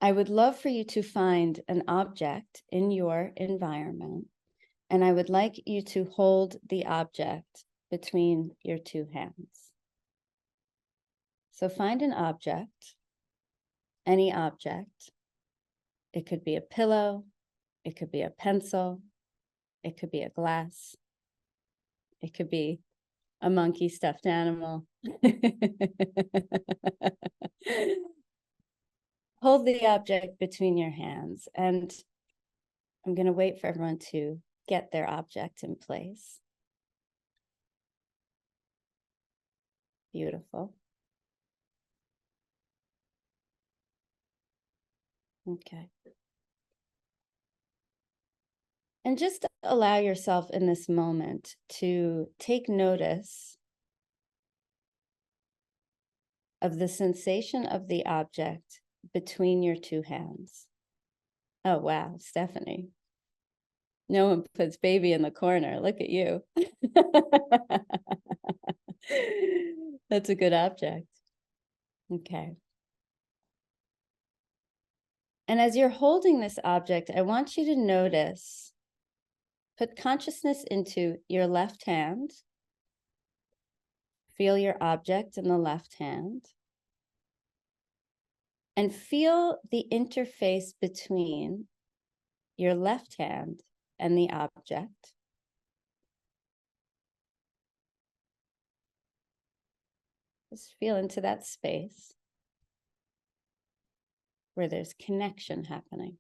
I would love for you to find an object in your environment, and I would like you to hold the object between your two hands. So find an object, any object. It could be a pillow, it could be a pencil, it could be a glass, it could be a monkey stuffed animal. Hold the object between your hands, and I'm going to wait for everyone to get their object in place. Beautiful. Okay. And just allow yourself in this moment to take notice of the sensation of the object between your two hands. Oh, wow, Stephanie. No one puts baby in the corner. Look at you. That's a good object. Okay. And as you're holding this object, I want you to notice, put consciousness into your left hand. Feel your object in the left hand. And feel the interface between your left hand and the object. Just feel into that space where there's connection happening.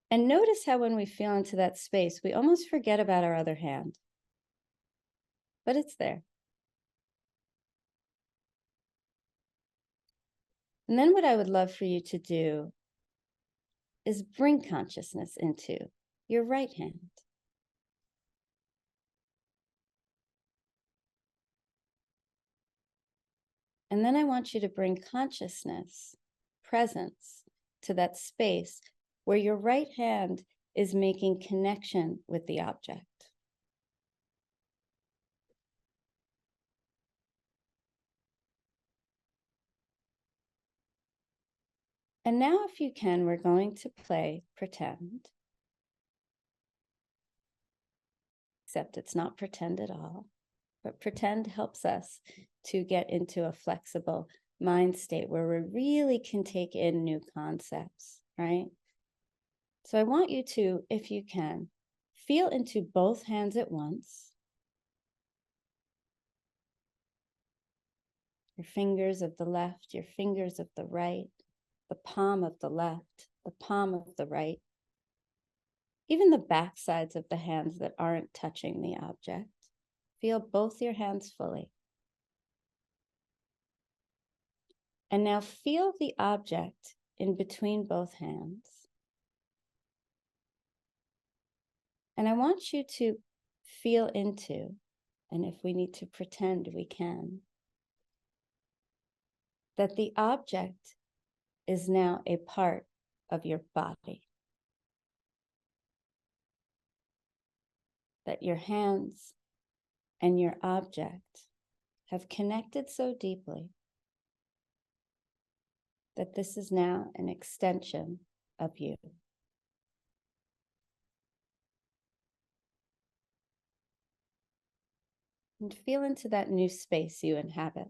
And notice how when we feel into that space, we almost forget about our other hand. But it's there. And then what I would love for you to do is bring consciousness into your right hand. And then I want you to bring consciousness, presence to that space where your right hand is making connection with the object. And now, if you can, we're going to play pretend. Except it's not pretend at all, but pretend helps us to get into a flexible mind state where we really can take in new concepts, right? So I want you to, if you can, feel into both hands at once. Your fingers of the left, your fingers of the right, the palm of the left, the palm of the right, even the back sides of the hands that aren't touching the object. Feel both your hands fully. And now feel the object in between both hands. And I want you to feel into, and if we need to pretend, we can, that the object is now a part of your body. That your hands and your object have connected so deeply that this is now an extension of you. And feel into that new space you inhabit.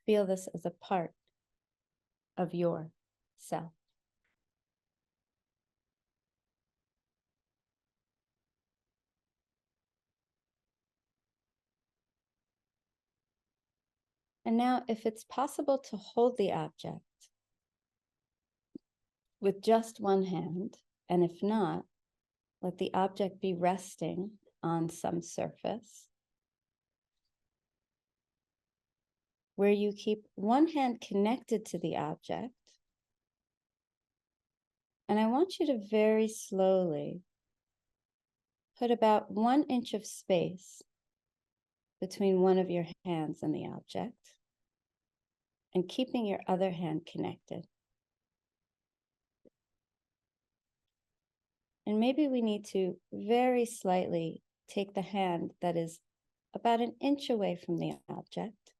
Feel this as a part of your self. And now, if it's possible to hold the object with just one hand, and if not, let the object be resting on some surface, where you keep one hand connected to the object. And I want you to very slowly put about 1 inch of space between one of your hands and the object, and keeping your other hand connected. And maybe we need to very slightly take the hand that is about an inch away from the object,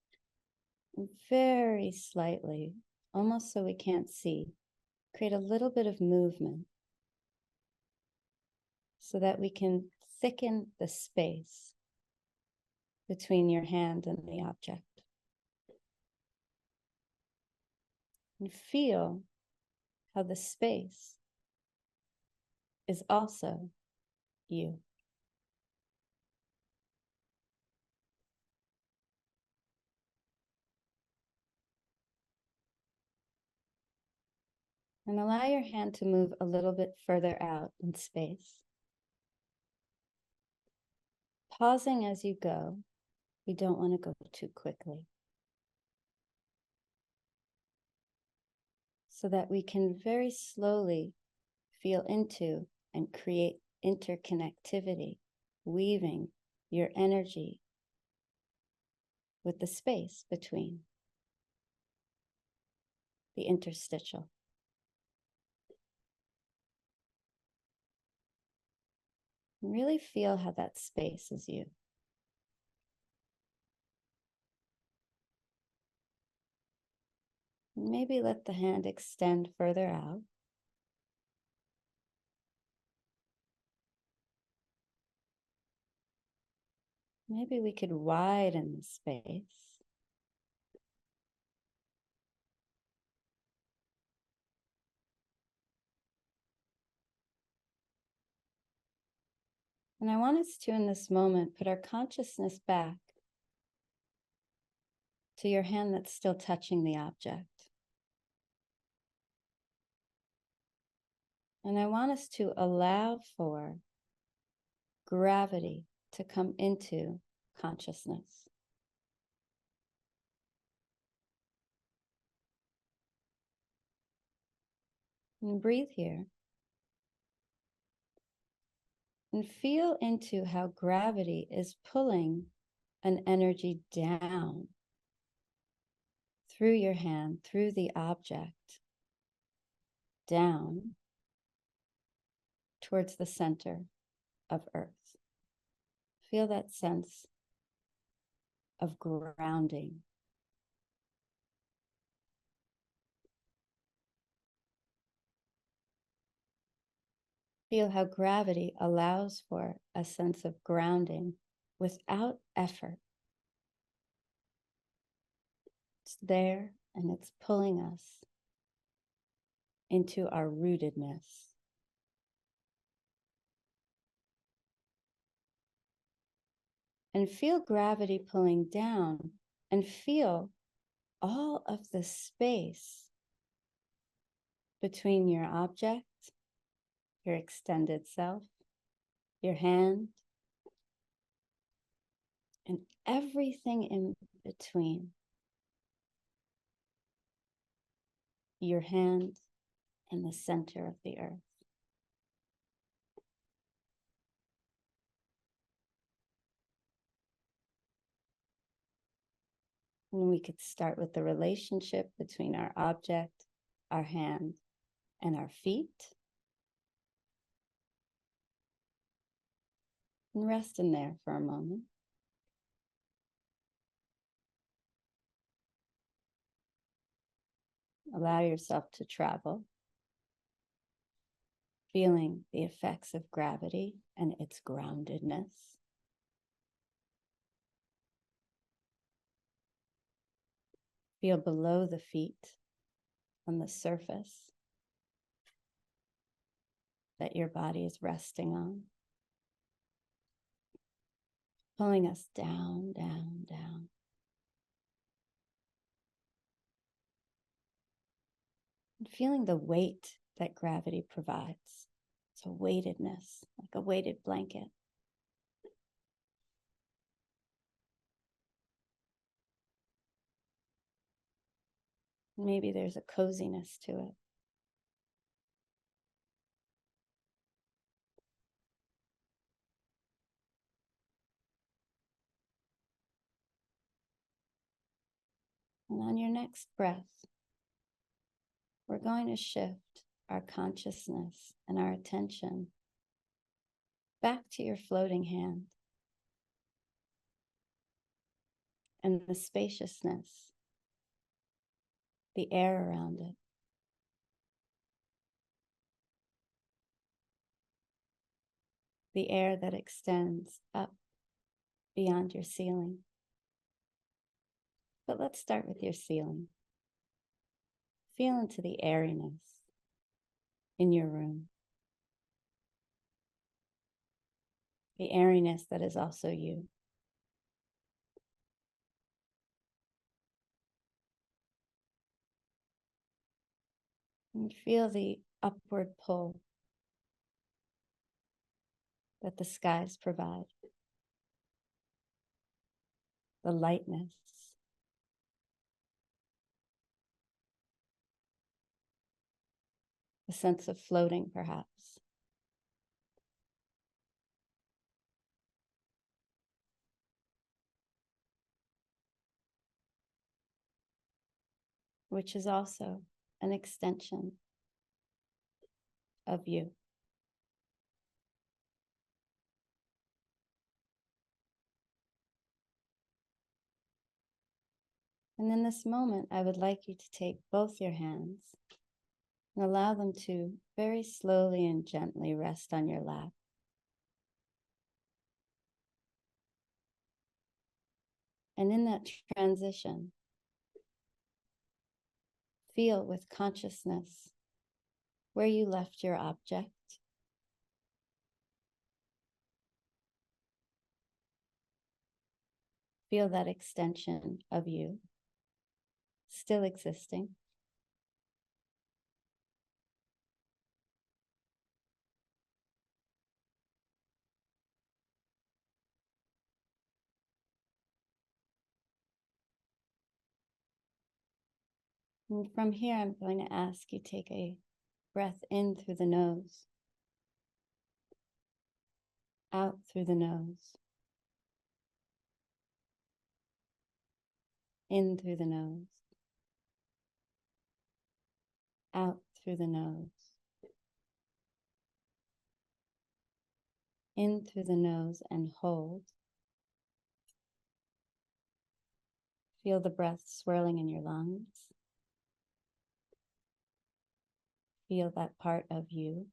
very slightly, almost so we can't see, create a little bit of movement so that we can thicken the space between your hand and the object. And feel how the space is also you. And allow your hand to move a little bit further out in space. Pausing as you go. You don't want to go too quickly. So that we can very slowly feel into and create interconnectivity, weaving your energy with the space between the interstitial. Really feel how that space is you. Maybe let the hand extend further out. Maybe we could widen the space. And I want us to, in this moment, put our consciousness back to your hand that's still touching the object. And I want us to allow for gravity to come into consciousness. And breathe here. And feel into how gravity is pulling an energy down through your hand, through the object, down towards the center of Earth. Feel that sense of grounding. Feel how gravity allows for a sense of grounding without effort. It's there and it's pulling us into our rootedness. And feel gravity pulling down and feel all of the space between your object, your extended self, your hand, and everything in between your hand and the center of the earth. And we could start with the relationship between our object, our hand, and our feet. And rest in there for a moment. Allow yourself to travel, feeling the effects of gravity and its groundedness. Feel below the feet on the surface that your body is resting on, pulling us down, down, down. And feeling the weight that gravity provides. It's a weightedness, like a weighted blanket. Maybe there's a coziness to it. And on your next breath, we're going to shift our consciousness and our attention back to your floating hand and the spaciousness, the air around it. The air that extends up beyond your ceiling. But let's start with your ceiling. Feel into the airiness in your room. The airiness that is also you. And feel the upward pull that the skies provide. The lightness. A sense of floating, perhaps. Which is also an extension of you. And in this moment, I would like you to take both your hands and allow them to very slowly and gently rest on your lap. And in that transition, feel with consciousness where you left your object. Feel that extension of you still existing. And from here, I'm going to ask you take a breath in through the nose, out through the nose, in through the nose, out through the nose, in through the nose, and hold. Feel the breath swirling in your lungs. Feel that part of you.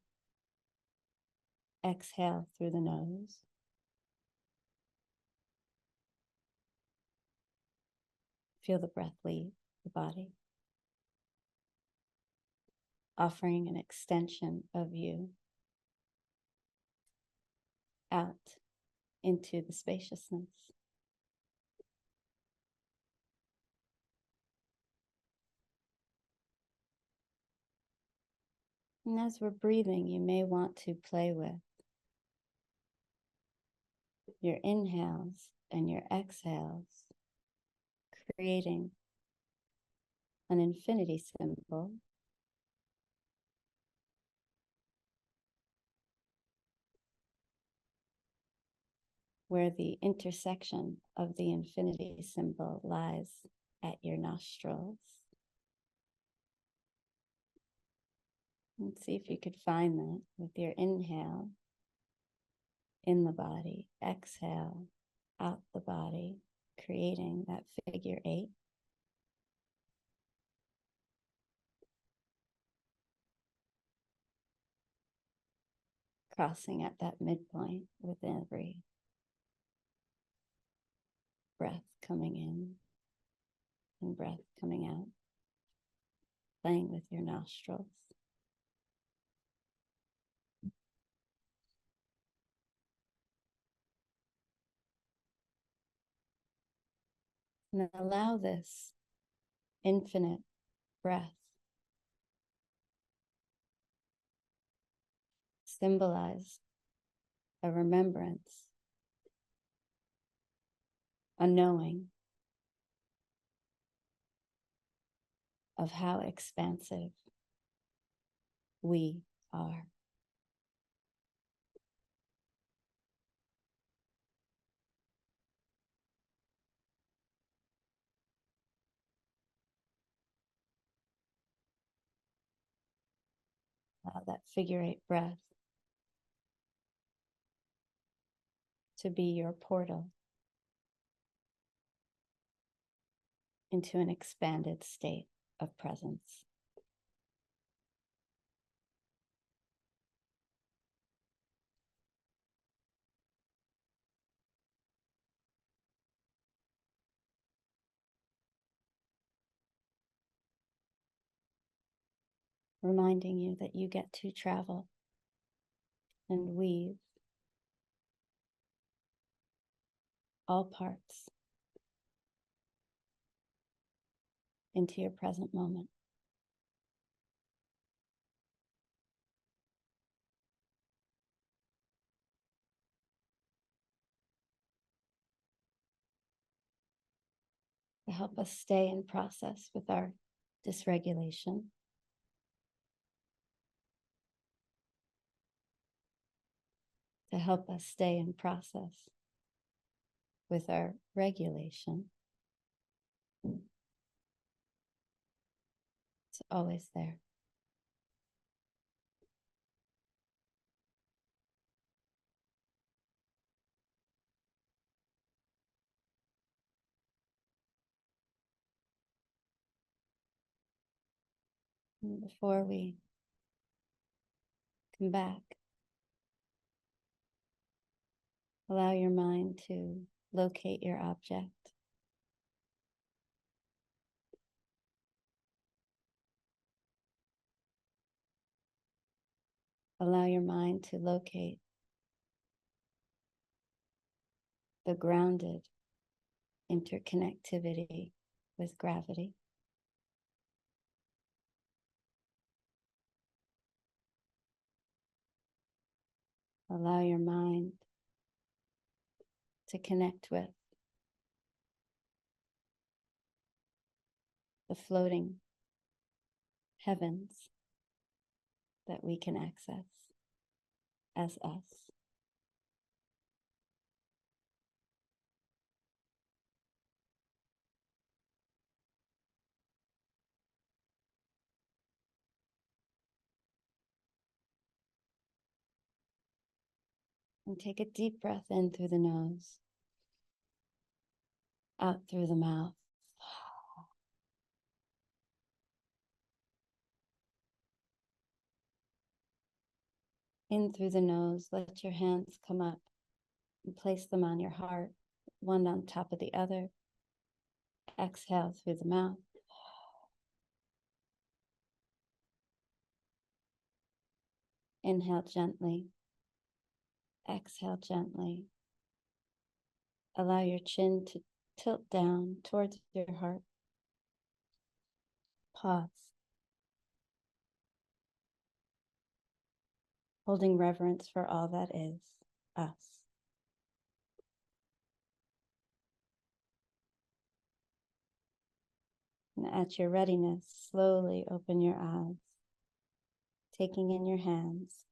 Exhale through the nose. Feel the breath leave the body, offering an extension of you out into the spaciousness. And as we're breathing, you may want to play with your inhales and your exhales, creating an infinity symbol where the intersection of the infinity symbol lies at your nostrils. And see if you could find that with your inhale in the body, exhale out the body, creating that figure 8. Crossing at that midpoint with every breath coming in and breath coming out, playing with your nostrils. And then allow this infinite breath symbolize a remembrance, a knowing of how expansive we are. That figure 8 breath to be your portal into an expanded state of presence. Reminding you that you get to travel and weave all parts into your present moment. To help us stay in process with our dysregulation. To help us stay in process with our regulation. It's always there. And before we come back, allow your mind to locate your object. Allow your mind to locate the grounded interconnectivity with gravity. Allow your mind to connect with the floating heavens that we can access as us. And take a deep breath in through the nose, out through the mouth. In through the nose, let your hands come up and place them on your heart, one on top of the other. Exhale through the mouth. Inhale gently. Exhale gently. Allow your chin to tilt down towards your heart. Pause. Holding reverence for all that is us. And at your readiness, slowly open your eyes, taking in your hands.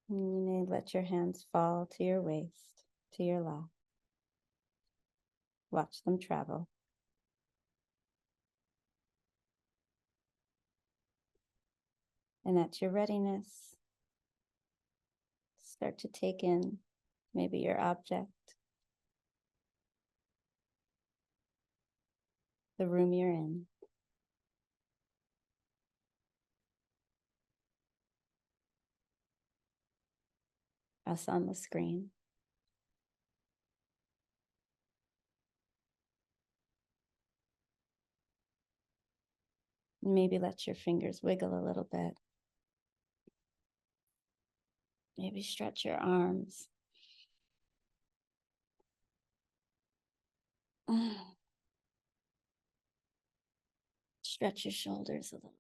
And you may let your hands fall to your waist, to your lap. Watch them travel. And at your readiness, start to take in maybe your object, the room you're in. Us on the screen. Maybe let your fingers wiggle a little bit. Maybe stretch your arms. Stretch your shoulders a little.